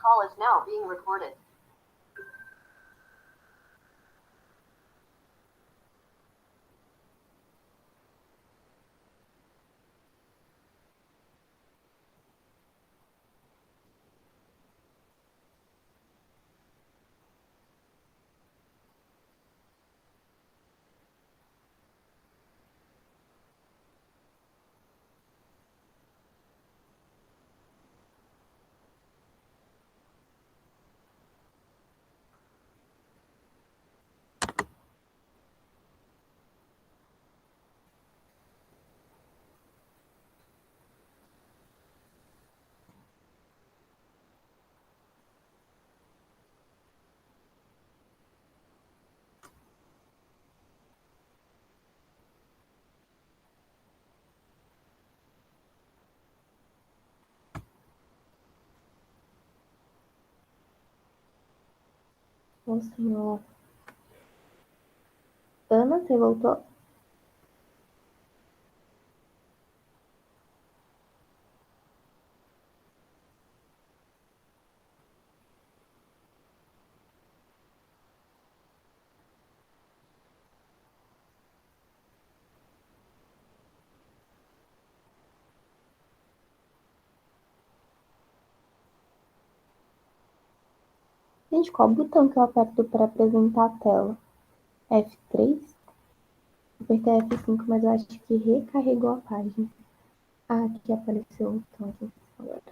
call is now being recorded. Ô, senhor. Ana, você voltou? Gente, qual botão que eu aperto para apresentar a tela? F3? Apertei F5, mas eu acho que recarregou a página. Ah, aqui apareceu o botão agora.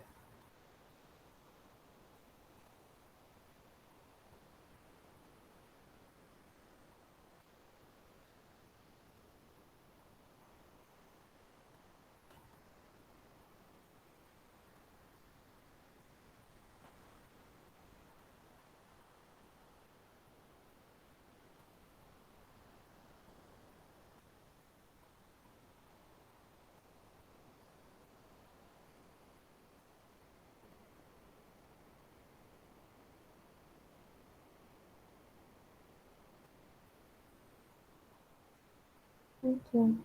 Aqui,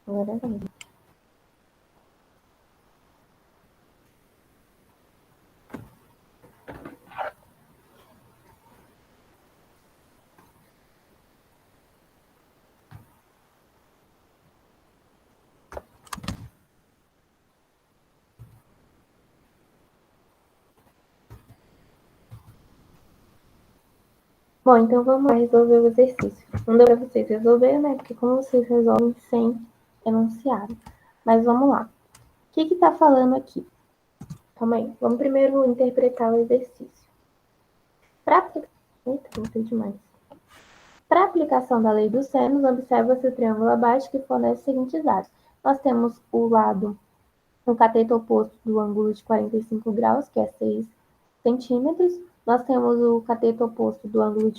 agora vai. Bom, então vamos lá resolver o exercício. Não deu para vocês resolver, né? Porque como vocês resolvem sem enunciado. Mas vamos lá. O que está falando aqui? Calma aí. Vamos primeiro interpretar o exercício. Para a aplicação da lei dos senos, observa-se o triângulo abaixo que fornece os seguintes dados. Nós temos o lado, o cateto oposto do ângulo de 45 graus, que é 6 centímetros. Nós temos o cateto oposto do ângulo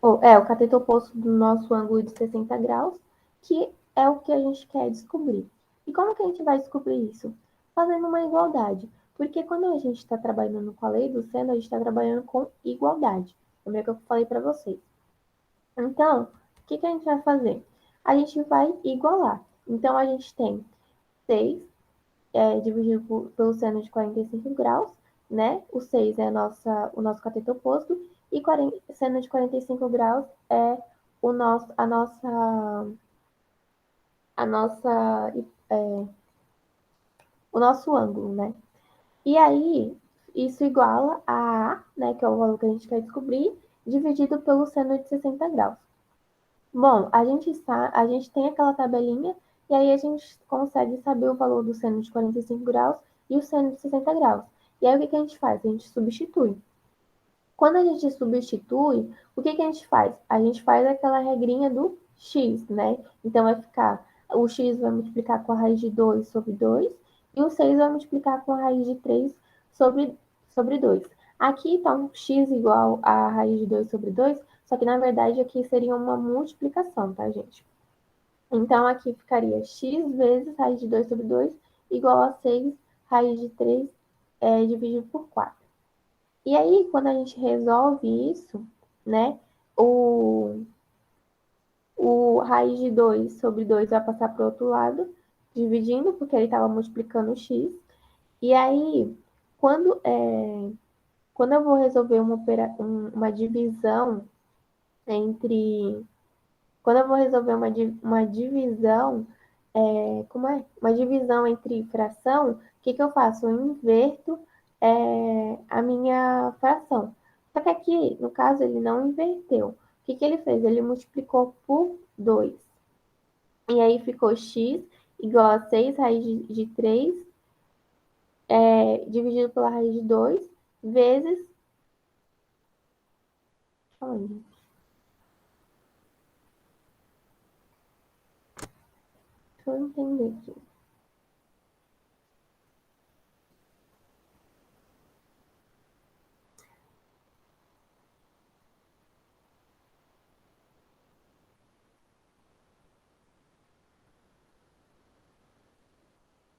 o cateto oposto do nosso ângulo de 60 graus, que é o que a gente quer descobrir. E como que a gente vai descobrir isso? Fazendo uma igualdade. Porque quando a gente está trabalhando com a lei do seno, a gente está trabalhando com igualdade. Lembra que eu falei para vocês. Então, o que a gente vai fazer? A gente vai igualar. Então, a gente tem 6 dividido pelo seno de 45 graus, né? O 6 é o nosso cateto oposto, e seno de 45 graus é a nossa, o nosso ângulo, né? E aí, isso iguala a A, né, que é o valor que a gente quer descobrir, dividido pelo seno de 60 graus. Bom, a gente tem aquela tabelinha, e aí a gente consegue saber o valor do seno de 45 graus e o seno de 60 graus. E aí o que a gente faz? A gente substitui. Quando a gente substitui, o que a gente faz? A gente faz aquela regrinha do x, né? Então vai ficar, o x vai multiplicar com a raiz de 2 sobre 2, e o 6 vai multiplicar com a raiz de 3 sobre 2. Aqui está um x igual a raiz de 2 sobre 2, só que na verdade aqui seria uma multiplicação, tá, gente? Então aqui ficaria x vezes raiz de 2 sobre 2 igual a 6 raiz de 3 dividido por 4. E aí, quando a gente resolve isso, né, o, o raiz de 2 sobre 2 vai passar para o outro lado, dividindo, porque ele estava multiplicando o x. E aí, quando, quando eu vou resolver uma divisão entre. Quando eu vou resolver uma divisão, como é? Uma divisão entre fração, o que eu faço? Eu inverto a minha fração. Só que aqui, no caso, ele não inverteu. O que ele fez? Ele multiplicou por 2. E aí ficou x igual a 6 raiz de 3 dividido pela raiz de 2 vezes. Calma aí, deixa eu entender aqui.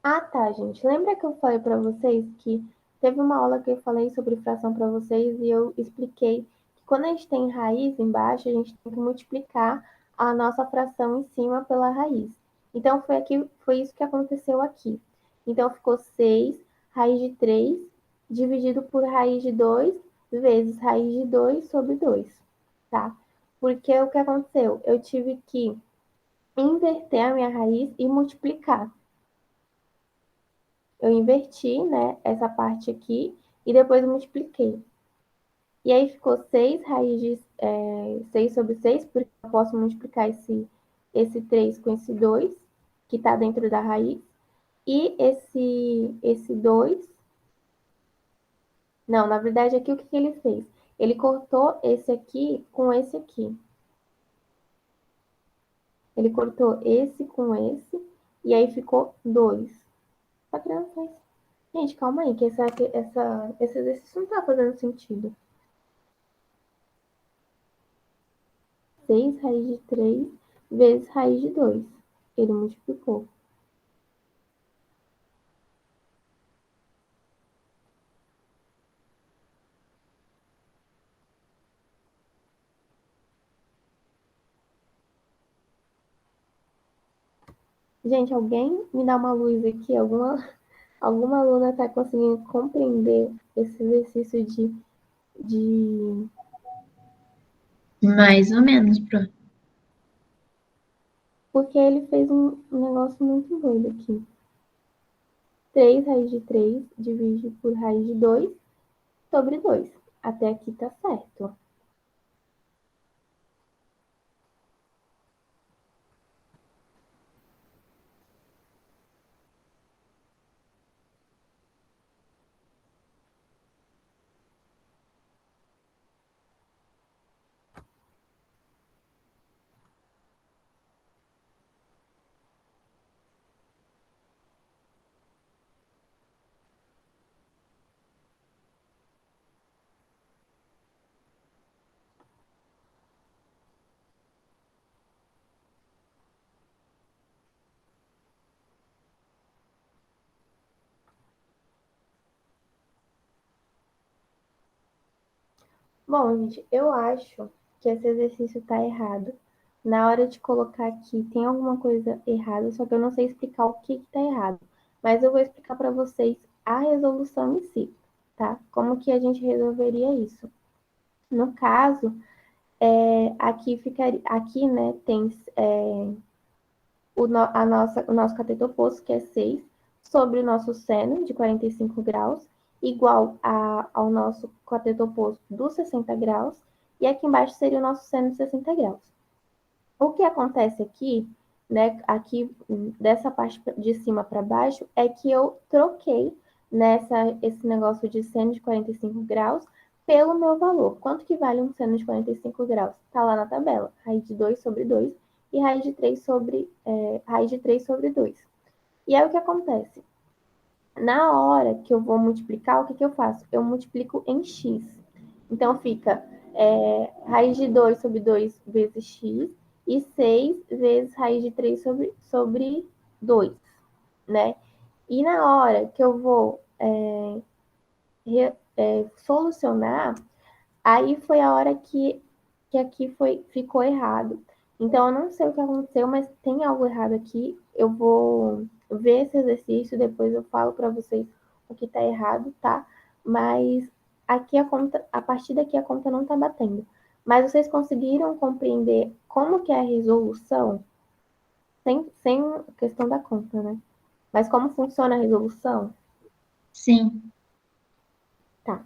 Ah, tá, gente. Lembra que eu falei para vocês que teve uma aula que eu falei sobre fração para vocês e eu expliquei que quando a gente tem raiz embaixo, a gente tem que multiplicar a nossa fração em cima pela raiz. Então foi isso que aconteceu aqui. Então ficou 6 raiz de 3 dividido por raiz de 2 vezes raiz de 2 sobre 2, tá? Porque o que aconteceu? Eu tive que inverter a minha raiz e multiplicar. Eu inverti, né, essa parte aqui e depois multipliquei. E aí ficou 6 raiz de 6 sobre 6, porque eu posso multiplicar esse 3 com esse 2, que está dentro da raiz. E esse 2. Não, na verdade, aqui o que ele fez? Ele cortou esse aqui com esse aqui. Ele cortou esse com esse, e aí ficou 2. Só que não faz. Gente, calma aí, que esse exercício não tá fazendo sentido. 6 raiz de 3 vezes raiz de 2. Ele multiplicou. Gente, alguém me dá uma luz aqui? Alguma aluna está conseguindo compreender esse exercício de. Mais ou menos, Pro. Porque ele fez um negócio muito doido aqui. 3 raiz de 3 divide por raiz de 2 sobre 2. Até aqui tá certo. Bom, gente, eu acho que esse exercício está errado. Na hora de colocar aqui, tem alguma coisa errada, só que eu não sei explicar o que está errado. Mas eu vou explicar para vocês a resolução em si, tá? Como que a gente resolveria isso? No caso, aqui ficaria, aqui, né, tem o nosso cateto oposto, que é 6, sobre o nosso seno de 45 graus, igual ao nosso cateto oposto dos 60 graus, e aqui embaixo seria o nosso seno de 60 graus. O que acontece aqui, né, aqui dessa parte de cima para baixo, é que eu troquei esse negócio de seno de 45 graus pelo meu valor. Quanto que vale um seno de 45 graus? Está lá na tabela. Raiz de 2 sobre 2 e raiz de 3 sobre 2. E aí o que acontece? Na hora que eu vou multiplicar, o que eu faço? Eu multiplico em x. Então fica raiz de 2 sobre 2 vezes x e 6 vezes raiz de 3 sobre 2, né? E na hora que eu vou solucionar, aí foi a hora que aqui ficou errado. Então, eu não sei o que aconteceu, mas tem algo errado aqui. Eu vou ver esse exercício, depois eu falo para vocês o que está errado, tá? Mas aqui a conta, a partir daqui a conta não está batendo. Mas vocês conseguiram compreender como que é a resolução? Sem questão da conta, né? Mas como funciona a resolução? Sim. Tá.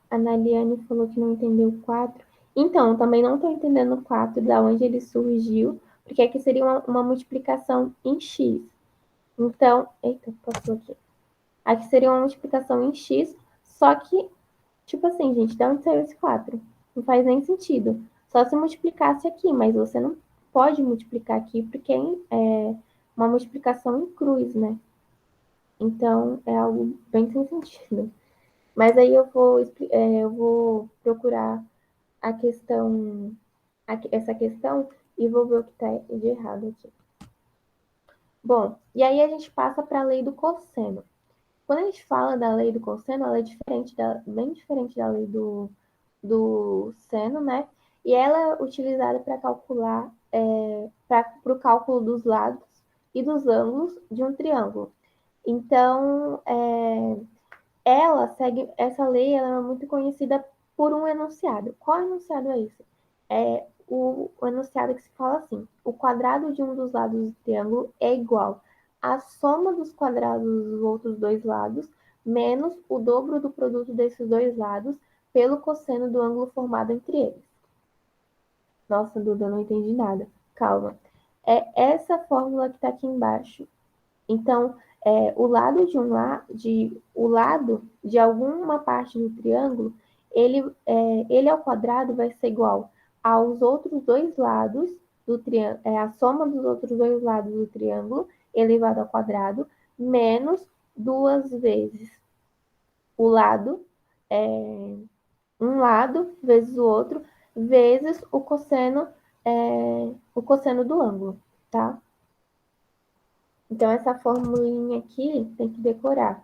A Naliane falou que não entendeu o 4. Então, eu também não estou entendendo o 4, da onde ele surgiu, porque aqui seria uma multiplicação em x. Então, eita, passou aqui. Aqui seria uma multiplicação em x, só que, tipo assim, gente, de onde saiu esse 4? Não faz nem sentido. Só se multiplicasse aqui, mas você não pode multiplicar aqui, porque é uma multiplicação em cruz, né? Então, é algo bem sem sentido. Mas aí eu vou procurar a questão, essa questão e vou ver o que está de errado aqui. Bom, e aí a gente passa para a lei do cosseno. Quando a gente fala da lei do cosseno, ela é bem diferente da lei do seno, né? E ela é utilizada para calcular, para o cálculo dos lados e dos ângulos de um triângulo. Então, ela segue, essa lei ela é muito conhecida por um enunciado. Qual enunciado é esse? É o enunciado que se fala assim: o quadrado de um dos lados do triângulo é igual à soma dos quadrados dos outros dois lados, menos o dobro do produto desses dois lados, pelo cosseno do ângulo formado entre eles. Nossa, Duda, eu não entendi nada. Calma. É essa fórmula que está aqui embaixo. Então, o lado de alguma parte do triângulo, ele ao quadrado vai ser igual aos outros dois lados do triângulo, a soma dos outros dois lados do triângulo elevado ao quadrado, menos duas vezes o lado, um lado vezes o outro, vezes o cosseno do ângulo, tá? Então, essa formulinha aqui tem que decorar.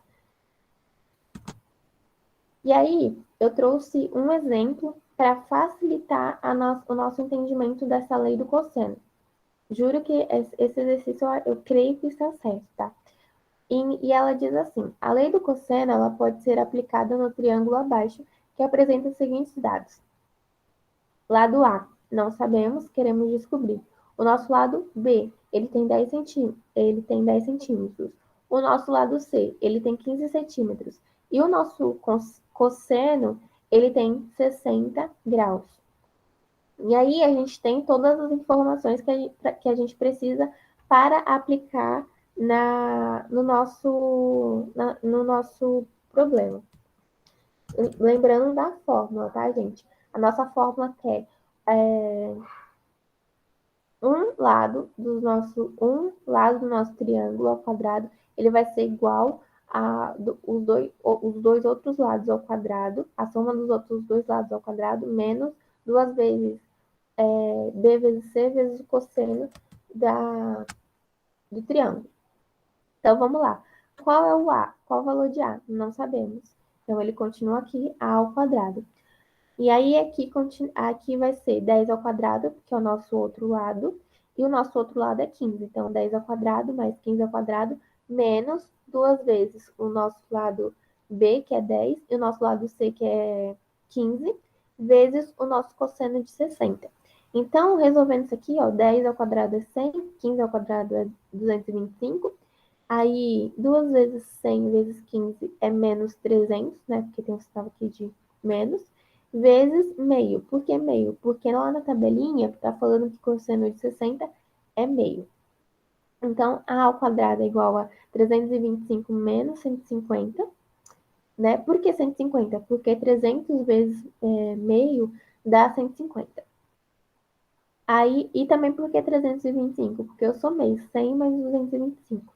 E aí, eu trouxe um exemplo para facilitar o nosso entendimento dessa lei do cosseno. Juro que esse exercício eu creio que está certo, tá? E ela diz assim: a lei do cosseno ela pode ser aplicada no triângulo abaixo, que apresenta os seguintes dados. Lado A, não sabemos, queremos descobrir. O nosso lado B, ele tem 10 centímetros. O nosso lado C, ele tem 15 centímetros. E o nosso cosseno, ele tem 60 graus. E aí a gente tem todas as informações que a gente precisa para aplicar no nosso problema. Lembrando da fórmula, tá, gente? A nossa fórmula é um lado do nosso triângulo ao quadrado, ele vai ser igual os dois outros lados ao quadrado, a soma dos outros dois lados ao quadrado, menos duas vezes b vezes c vezes o cosseno do triângulo. Então, vamos lá. Qual é o A? Qual o valor de A? Não sabemos. Então, ele continua aqui, A ao quadrado. E aí, aqui vai ser 10 ao quadrado, que é o nosso outro lado, e o nosso outro lado é 15. Então, 10 ao quadrado mais 15 ao quadrado, menos duas vezes o nosso lado B, que é 10, e o nosso lado C, que é 15, vezes o nosso cosseno de 60. Então, resolvendo isso aqui, ó, 10 ao quadrado é 100, 15 ao quadrado é 225, aí 2 vezes 100 vezes 15 é menos 300, né, porque tem um sinal aqui de menos, vezes meio. Por que meio? Porque lá na tabelinha está falando que cosseno de 60 é meio. Então, A ao quadrado é igual a 325 menos 150, né? Por que 150? Porque 300 vezes meio dá 150. Aí, e também porque 325? Porque eu somei 100 mais 225.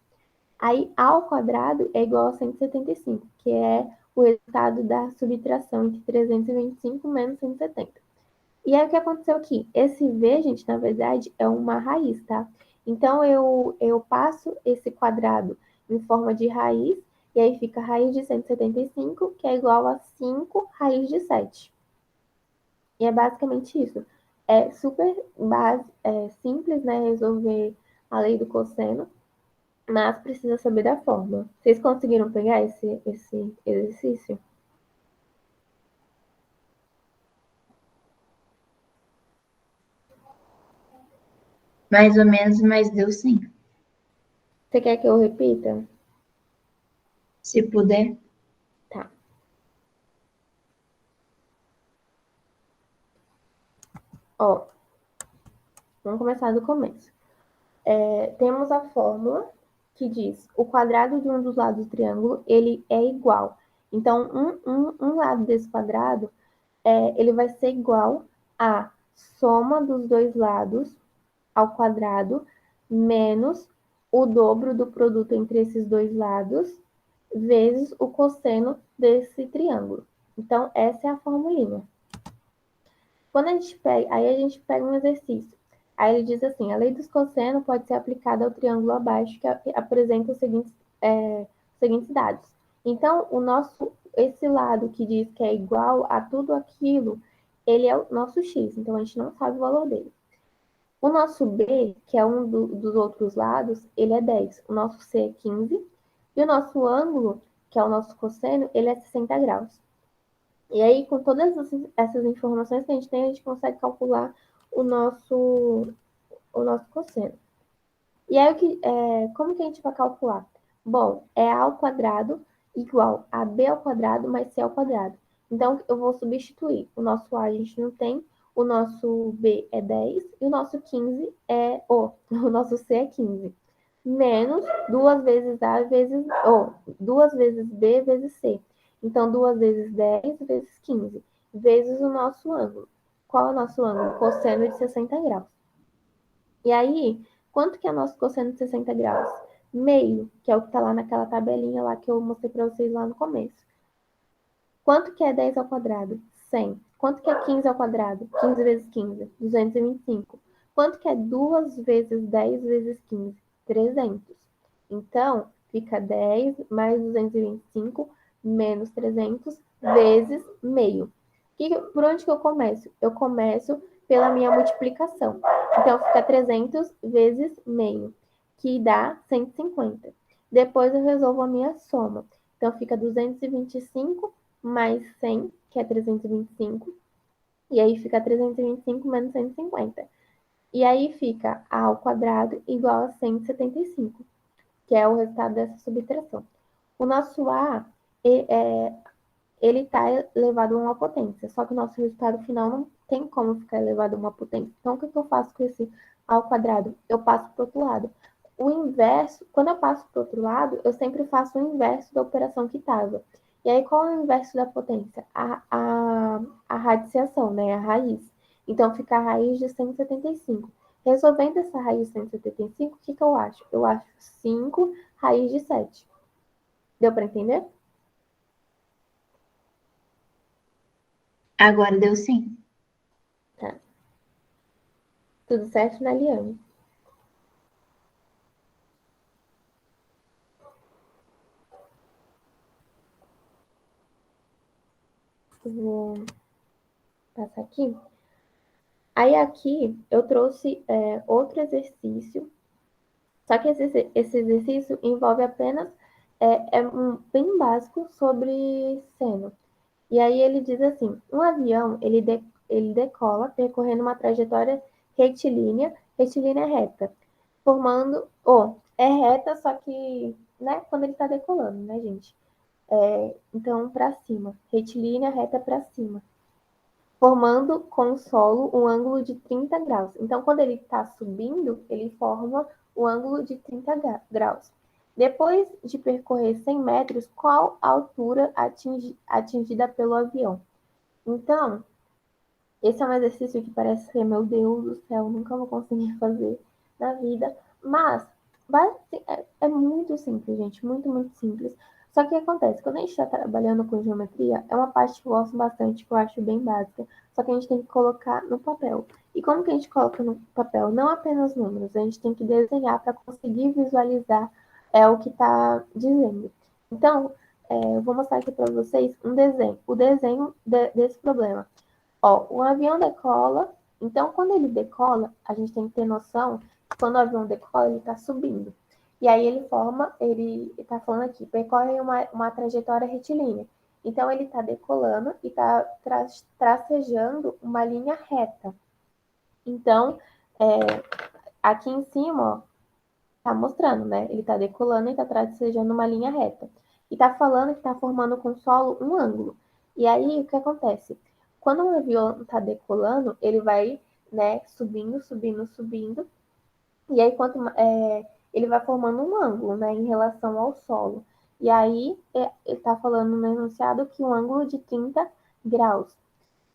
Aí, A ao quadrado é igual a 175, que é o resultado da subtração entre 325 menos 170. E aí, o que aconteceu aqui? Esse V, gente, na verdade, é uma raiz, tá? Então, eu passo esse quadrado em forma de raiz, e aí fica raiz de 175, que é igual a 5 raiz de 7. E é basicamente isso. É super simples, né, resolver a lei do cosseno, mas precisa saber da forma. Vocês conseguiram pegar esse exercício? Mais ou menos, mas deu sim. Você quer que eu repita? Se puder. Tá. Ó, vamos começar do começo. Temos a fórmula que diz o quadrado de um dos lados do triângulo, ele é igual. Então, um lado desse quadrado, ele vai ser igual à soma dos dois lados ao quadrado menos o dobro do produto entre esses dois lados vezes o cosseno desse triângulo. Então, essa é a formulinha. Quando a gente pega, aí a gente pega um exercício. Aí ele diz assim: a lei dos cossenos pode ser aplicada ao triângulo abaixo, que apresenta os seguintes dados. Então, esse lado que diz que é igual a tudo aquilo, ele é o nosso x, então a gente não sabe o valor dele. O nosso b, que é dos outros lados, ele é 10. O nosso c é 15. E o nosso ângulo, que é o nosso cosseno, ele é 60 graus. E aí, com todas essas informações que a gente tem, a gente consegue calcular o nosso cosseno. E aí, como que a gente vai calcular? Bom, é a ao quadrado igual a b ao quadrado mais c ao quadrado. Então, eu vou substituir. O nosso a gente não tem, o nosso b é 10 e o nosso 15 o nosso c é 15. Menos 2 vezes a vezes, 2 vezes b vezes c. Então, 2 vezes 10 vezes 15, vezes o nosso ângulo. Qual é o nosso ângulo? Cosseno de 60 graus. E aí, quanto que é nosso cosseno de 60 graus? Meio, que é o que está lá naquela tabelinha lá que eu mostrei para vocês lá no começo. Quanto que é 10 ao quadrado? 100. Quanto que é 15 ao quadrado? 15 vezes 15, 225. Quanto que é 2 vezes 10 vezes 15? 300. Então, fica 10 mais 225 menos 300 vezes meio. Por onde que eu começo? Eu começo pela minha multiplicação. Então, fica 300 vezes meio, que dá 150. Depois eu resolvo a minha soma. Então, fica 225 mais 100, que é 325. E aí fica 325 menos 150. E aí fica a ao quadrado igual a 175, que é o resultado dessa subtração. O nosso A, ele está elevado a uma potência, só que o nosso resultado final não tem como ficar elevado a uma potência. Então, o que eu faço com esse ao quadrado? Eu passo para o outro lado. O inverso, quando eu passo para o outro lado, eu sempre faço o inverso da operação que estava. E aí, qual é o inverso da potência? A radiciação, né? A raiz. Então, fica a raiz de 175. Resolvendo essa raiz de 175, o que eu acho? Eu acho 5 raiz de 7. Deu para entender? Agora deu sim. Tá. Tudo certo, né, Liane? Vou passar aqui. Aí aqui eu trouxe outro exercício, só que esse exercício envolve apenas bem básico sobre seno. E aí ele diz assim: um avião ele decola percorrendo uma trajetória retilínea reta, formando, é reta, só que, né, quando ele está decolando, né, gente? Então, para cima, retilínea reta para cima, formando com o solo um ângulo de 30 graus. Então, quando ele está subindo, ele forma um ângulo de 30 graus. Depois de percorrer 100 metros, qual a altura atingida pelo avião? Então, esse é um exercício que parece ser, meu Deus do céu, nunca vou conseguir fazer na vida. Mas é muito simples, gente, muito, muito simples. Só que o que acontece? Quando a gente está trabalhando com geometria, é uma parte que eu gosto bastante, que eu acho bem básica. só que a gente tem que colocar no papel. E como que a gente coloca no papel? Não apenas números, a gente tem que desenhar para conseguir visualizar o que está dizendo. Então, eu vou mostrar aqui para vocês um desenho, o desenho desse problema. Ó, o avião decola, então quando ele decola, a gente tem que ter noção que quando o avião decola, ele está subindo. E aí ele está falando aqui, percorre uma trajetória retilínea. Então ele está decolando e está tracejando uma linha reta. Então, aqui em cima, ó, tá mostrando, né? Ele está decolando e está tracejando uma linha reta. E está falando que está formando com o solo um ângulo. E aí, o que acontece? Quando o avião está decolando, ele vai, né, subindo, subindo, subindo. E aí, ele vai formando um ângulo, né, em relação ao solo. E aí, ele está falando no enunciado que um ângulo de 30 graus.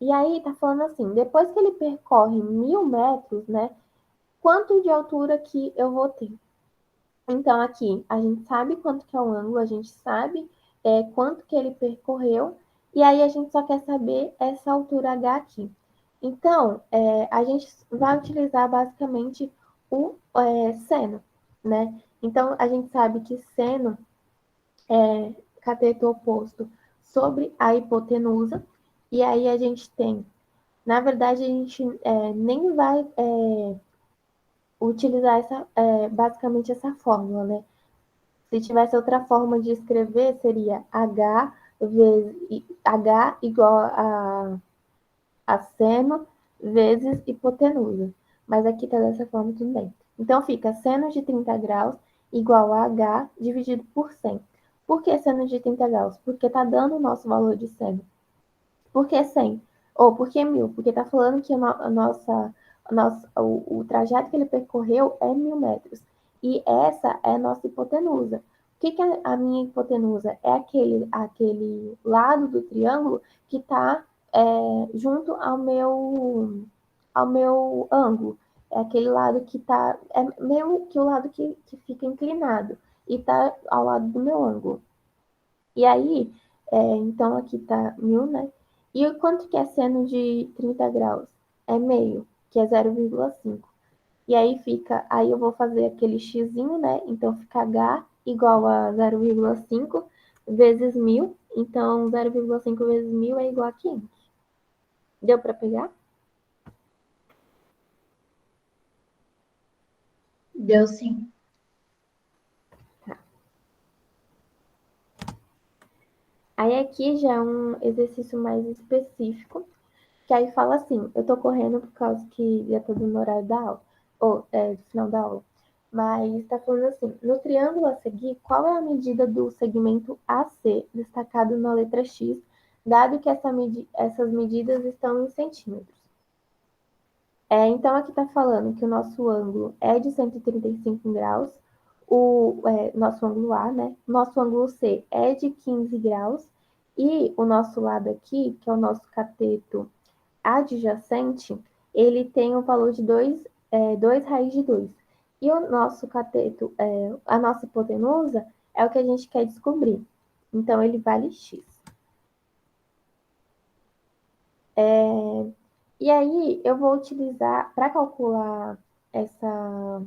E aí, está falando assim, depois que ele percorre 1.000 metros, né, quanto de altura que eu vou ter? Então, aqui, a gente sabe quanto que é o ângulo, a gente sabe quanto que ele percorreu, e aí a gente só quer saber essa altura H aqui. Então, a gente vai utilizar basicamente o seno, né? Então, a gente sabe que seno é cateto oposto sobre a hipotenusa, e aí a gente tem, na verdade, a gente nem vai utilizar basicamente essa fórmula, né? Se tivesse outra forma de escrever, seria H igual a seno vezes hipotenusa. Mas aqui está dessa forma também. Então, fica seno de 30 graus igual a H dividido por 100. Por que seno de 30 graus? Porque está dando o nosso valor de seno. Por que 100? Ou por que 1.000? Porque está falando que o trajeto que ele percorreu é 1.000 metros. E essa é a nossa hipotenusa. O que é a minha hipotenusa? É aquele lado do triângulo que está junto ao meu ângulo. É aquele lado que está. É meio que o lado que fica inclinado. E está ao lado do meu ângulo. E aí, então aqui está 1.000, né? E o quanto que é seno de 30 graus? É meio, que é 0,5. E aí aí eu vou fazer aquele xzinho, né? Então fica H igual a 0,5 vezes 1.000. Então 0,5 vezes 1.000 é igual a 500. Deu para pegar? Deu sim. Aí aqui já é um exercício mais específico, que aí fala assim, eu tô correndo por causa que já tô no horário da aula, ou do final da aula. Mas tá falando assim, no triângulo a seguir, qual é a medida do segmento AC destacado na letra X, dado que essas medidas estão em centímetros? Então aqui tá falando que o nosso ângulo é de 135 graus, nosso ângulo A, né? Nosso ângulo C é de 15 graus, e o nosso lado aqui, que é o nosso cateto adjacente, ele tem um valor de 2 raiz de 2. E o nosso cateto, a nossa hipotenusa, é o que a gente quer descobrir. Então, ele vale x. E aí, eu vou utilizar, para calcular essa,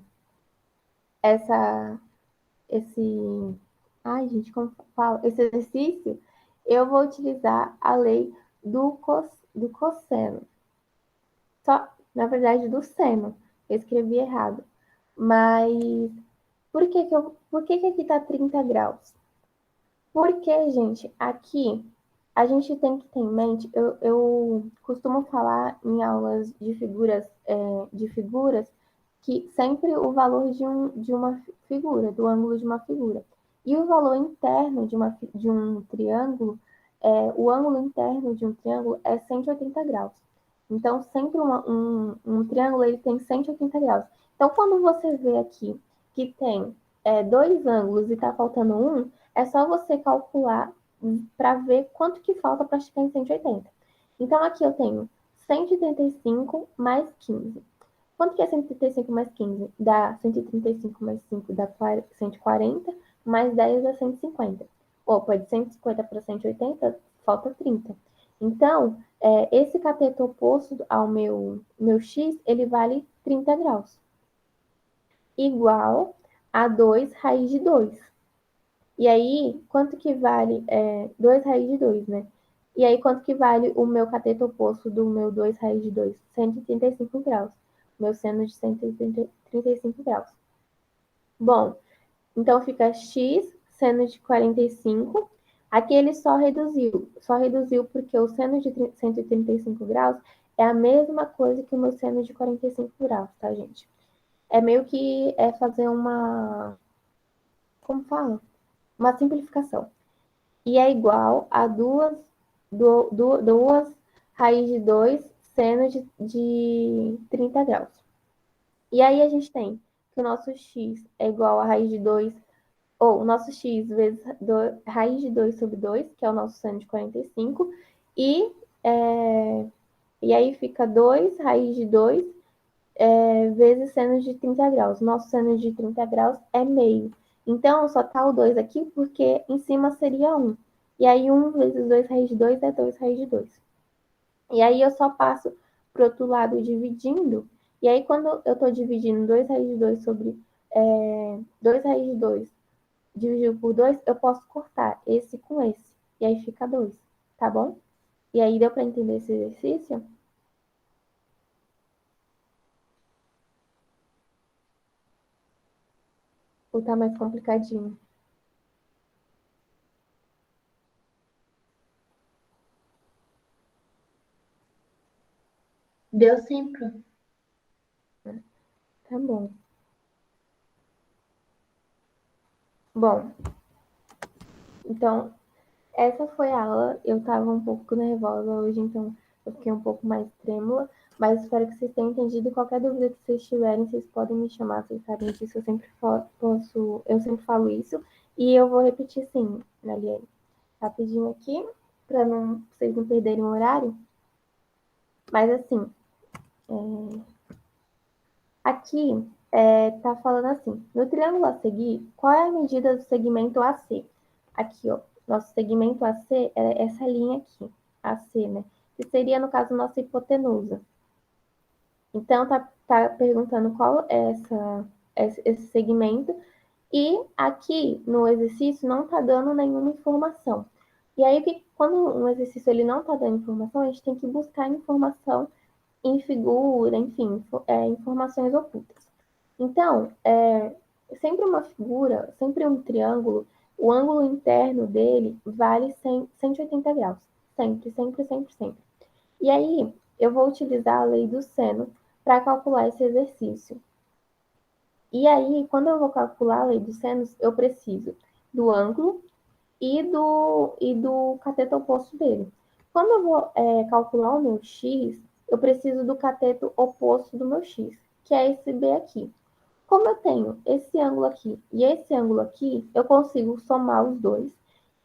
esse, ai, gente, como fala? Esse exercício, eu vou utilizar a lei do cosseno. Só, na verdade, do seno. Eu escrevi errado. Mas por que aqui tá 30 graus? Porque, gente, aqui a gente tem que ter em mente, eu costumo falar em aulas de figuras, que sempre o valor de uma figura, do ângulo de uma figura. E o valor interno de um triângulo, o ângulo interno de um triângulo é 180 graus. Então, sempre um triângulo ele tem 180 graus. Então, quando você vê aqui que tem dois ângulos e está faltando um, é só você calcular para ver quanto que falta para chegar em 180. Então, aqui eu tenho 135 mais 15. Quanto que é 135 mais 15? Dá 135 mais 5 dá 140, mais 10 dá 150. Opa, de 150 para 180, falta 30. Então, esse cateto oposto ao meu x, ele vale 30 graus. Igual a 2 raiz de 2. E aí, quanto que vale 2 raiz de 2, né? E aí, quanto que vale o meu cateto oposto do meu 2 raiz de 2? 135 graus. Meu seno de 135 graus. Bom, então fica x seno de 45. Aqui ele só reduziu porque o seno de 135 graus é a mesma coisa que o meu seno de 45 graus, tá, gente? É meio que fazer uma, como fala? Uma simplificação. E é igual a duas raiz de 2 seno de 30 graus. E aí a gente tem que o nosso x é igual a raiz de 2 ou o nosso x vezes raiz de 2 sobre 2, que é o nosso seno de 45, e, e aí fica 2 raiz de 2 vezes seno de 30 graus. Nosso seno de 30 graus é meio. Então, só tá o 2 aqui porque em cima seria 1. E aí 1 vezes 2 raiz de 2 é 2 raiz de 2. E aí eu só passo para o outro lado dividindo. E aí quando eu estou dividindo 2 raiz de 2 sobre 2 raiz de 2 dividido por 2, eu posso cortar esse com esse. E aí fica 2, tá bom? E aí deu para entender esse exercício? Ou tá mais complicadinho? Deu sim, Pro. Tá bom. Bom, então essa foi a aula. Eu tava um pouco nervosa hoje, então eu fiquei um pouco mais trêmula. Mas espero que vocês tenham entendido. Qualquer dúvida que vocês tiverem, vocês podem me chamar. Vocês sabem disso, eu sempre falo isso. E eu vou repetir sim, Naliane. Rapidinho aqui, para vocês não perderem o horário. Mas assim, aqui tá falando assim: no triângulo a seguir, qual é a medida do segmento AC? Aqui, ó, nosso segmento AC é essa linha aqui, AC, né? Que seria, no caso, nossa hipotenusa. Então, tá perguntando qual é esse segmento. E aqui no exercício não está dando nenhuma informação. E aí, quando um exercício ele não está dando informação, a gente tem que buscar informação em figura, enfim, informações ocultas. Então, sempre uma figura, sempre um triângulo, o ângulo interno dele vale 180 graus. Sempre, sempre, sempre, sempre. E aí, eu vou utilizar a lei do seno para calcular esse exercício. E aí, quando eu vou calcular a lei dos senos, eu preciso do ângulo e do cateto oposto dele. Quando eu vou calcular o meu x, eu preciso do cateto oposto do meu x, que é esse B aqui. Como eu tenho esse ângulo aqui e esse ângulo aqui, eu consigo somar os dois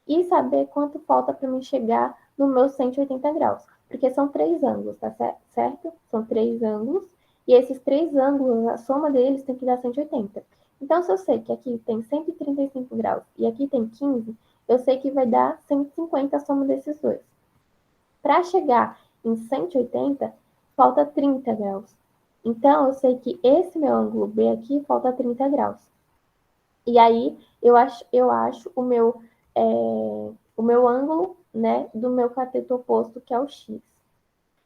e saber quanto falta para mim chegar no meu 180 graus. Porque são três ângulos, tá certo? São três ângulos. E esses três ângulos, a soma deles tem que dar 180. Então, se eu sei que aqui tem 135 graus e aqui tem 15, eu sei que vai dar 150 a soma desses dois. Para chegar em 180, falta 30 graus. Então, eu sei que esse meu ângulo B aqui falta 30 graus. E aí, eu acho o meu ângulo, né, do meu cateto oposto, que é o x.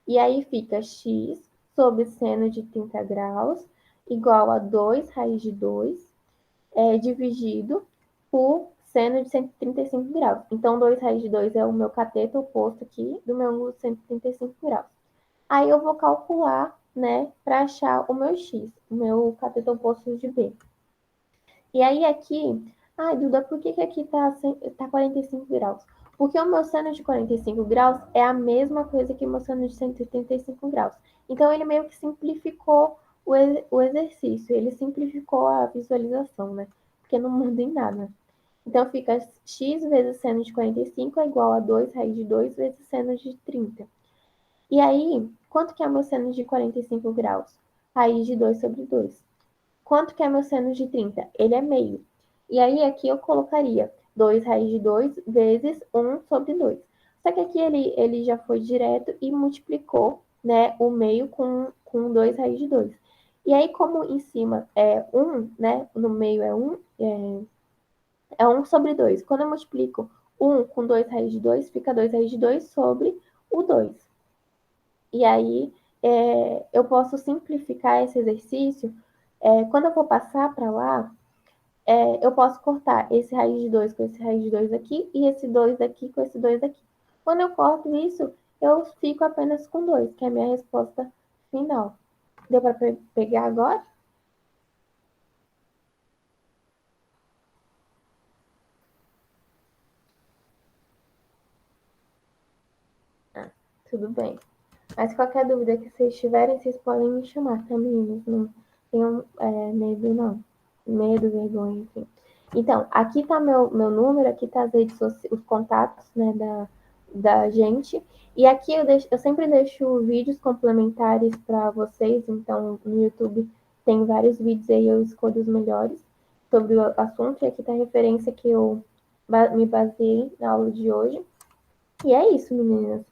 E aí fica x sobre seno de 30 graus igual a 2 raiz de 2 dividido por seno de 135 graus. Então, 2 raiz de 2 é o meu cateto oposto aqui do meu ângulo de 135 graus. Aí eu vou calcular, né, para achar o meu x, o meu cateto oposto de B. E aí aqui, Duda, por que aqui tá 45 graus? Porque o meu seno de 45 graus é a mesma coisa que o meu seno de 135 graus. Então ele meio que simplificou o exercício, ele simplificou a visualização, né? Porque não muda em nada. Então fica x vezes seno de 45 é igual a 2 raiz de 2 vezes seno de 30. E aí, quanto que é o meu seno de 45 graus? Raiz de 2 sobre 2. Quanto que é meu seno de 30? Ele é meio. E aí aqui eu colocaria 2 raiz de 2 vezes 1 sobre 2. Só que aqui ele já foi direto e multiplicou, né, o meio com 2 raiz de 2. E aí, como em cima é 1, né, no meio é 1, é 1 sobre 2. Quando eu multiplico 1 com 2 raiz de 2, fica 2 raiz de 2 sobre o 2. E aí, eu posso simplificar esse exercício. Quando eu for passar para lá, eu posso cortar esse raiz de 2 com esse raiz de 2 aqui e esse 2 daqui com esse 2 aqui. Quando eu corto isso, eu fico apenas com 2, que é a minha resposta final. Deu para pegar agora? Tudo bem. Mas qualquer dúvida que vocês tiverem, vocês podem me chamar, tá, meninas? Não tenham medo, não. Medo, vergonha, enfim. Então, aqui tá meu número, aqui tá as redes sociais, os contatos, né, da gente. E aqui eu sempre deixo vídeos complementares para vocês. Então, no YouTube tem vários vídeos aí, eu escolho os melhores sobre o assunto. E aqui tá a referência que eu me baseei na aula de hoje. E é isso, meninas.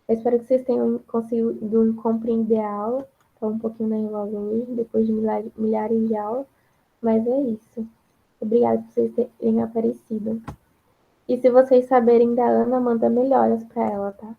Eu espero que vocês tenham conseguido compreender a aula. Tá um pouquinho nervosa hoje, depois de milhares de aulas. Mas é isso. Obrigada por vocês terem aparecido. E se vocês saberem da Ana, manda melhoras para ela, tá?